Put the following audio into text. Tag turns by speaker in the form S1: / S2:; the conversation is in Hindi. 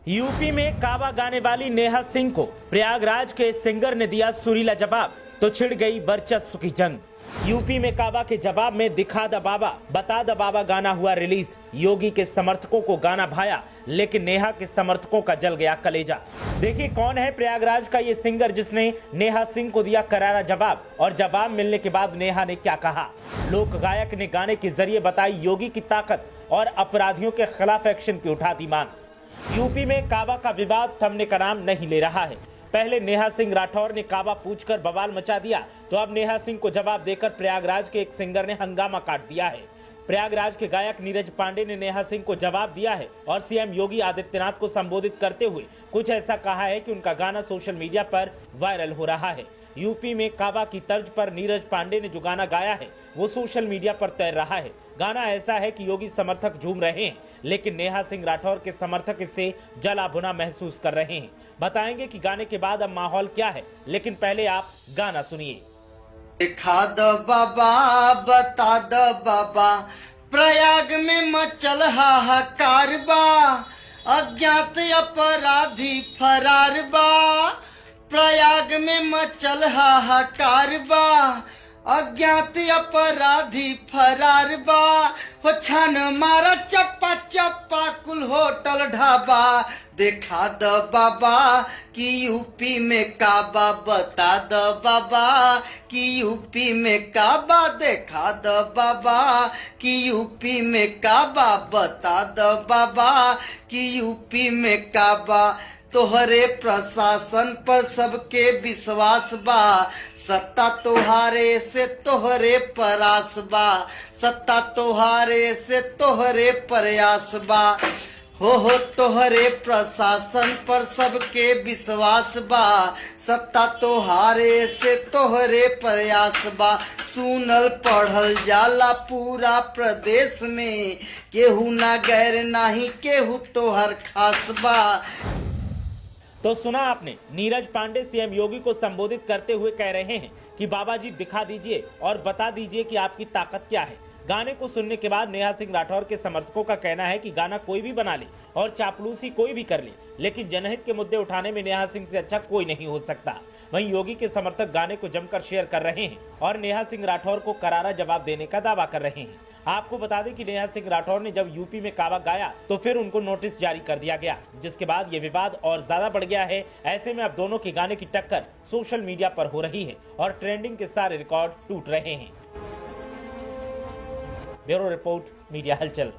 S1: यूपी में काबा गाने वाली नेहा सिंह को प्रयागराज के सिंगर ने दिया सुरीला जवाब, तो छिड़ गई वर्चस्व की जंग। यूपी में काबा के जवाब में दिखा द बाबा बता द बाबा गाना हुआ रिलीज। योगी के समर्थकों को गाना भाया, लेकिन नेहा के समर्थकों का जल गया कलेजा। देखिए कौन है प्रयागराज का ये सिंगर जिसने नेहा सिंह को दिया करारा जवाब, और जवाब मिलने के बाद नेहा ने क्या कहा। लोक गायक ने गाने के जरिए बताई योगी की ताकत और अपराधियों के खिलाफ एक्शन की उठा दी मांग। यूपी में काबा का विवाद थमने का नाम नहीं ले रहा है। पहले नेहा सिंह राठौर ने काबा पूछकर बवाल मचा दिया, तो अब नेहा सिंह को जवाब देकर प्रयागराज के एक सिंगर ने हंगामा काट दिया है। प्रयागराज के गायक नीरज पांडे ने नेहा सिंह को जवाब दिया है और सीएम योगी आदित्यनाथ को संबोधित करते हुए कुछ ऐसा कहा है कि उनका गाना सोशल मीडिया पर वायरल हो रहा है। यूपी में काबा की तर्ज पर नीरज पांडे ने जो गाना गाया है वो सोशल मीडिया पर तैर रहा है। गाना ऐसा है कि योगी समर्थक झूम रहे हैं, लेकिन नेहा सिंह राठौर के समर्थक इससे जला भुना महसूस कर रहे हैं। बताएंगे कि गाने के बाद अब माहौल क्या है, लेकिन पहले आप गाना सुनिए।
S2: दिखा द बाबा बता द बाबा, प्रयाग में मचल हाहाकार बा, अज्ञात अपराधी फरार बा। प्रयाग में मचल हाहाकार बा, अज्ञात अपराधी फरार बा। हो छन मारा चप्पा चप्पा कुल होटल ढाबा। देखा द बाबा कि यूपी में काबा बता द बाबा कि यूपी में काबा। देखा द बाबा कि यूपी में काबा बता द बाबा कि यूपी में काबा। तोहरे प्रशासन पर सबके विश्वास बा, सत्ता तोहारे से तोहरे परास बा। सत्ता तोहारे से तोहरे प्रयास बा। हो तोहरे प्रशासन पर सबके विश्वास बा, सत्ता तोहारे से तोहरे प्रयास बा। सुनल पढ़ल जाला पूरा प्रदेश में, केहू ना गैर नाही केहू तोहर खास बा।
S1: तो सुना आपने, नीरज पांडे सीएम योगी को संबोधित करते हुए कह रहे हैं कि बाबा जी दिखा दीजिए और बता दीजिए कि आपकी ताकत क्या है। गाने को सुनने के बाद नेहा सिंह राठौर के समर्थकों का कहना है कि गाना कोई भी बना ले और चापलूसी कोई भी कर ले, लेकिन जनहित के मुद्दे उठाने में नेहा सिंह से अच्छा कोई नहीं हो सकता। वहीं योगी के समर्थक गाने को जमकर शेयर कर रहे हैं और नेहा सिंह राठौर को करारा जवाब देने का दावा कर रहे हैं। आपको बता दें कि नेहा सिंह राठौर ने जब यूपी में काबा गाया तो फिर उनको नोटिस जारी कर दिया गया, जिसके बाद ये विवाद और ज्यादा बढ़ गया है। ऐसे में अब दोनों के गाने की टक्कर सोशल मीडिया पर हो रही है और ट्रेंडिंग के सारे रिकॉर्ड टूट रहे हैं। ब्यूरो रिपोर्ट, मीडिया हलचल।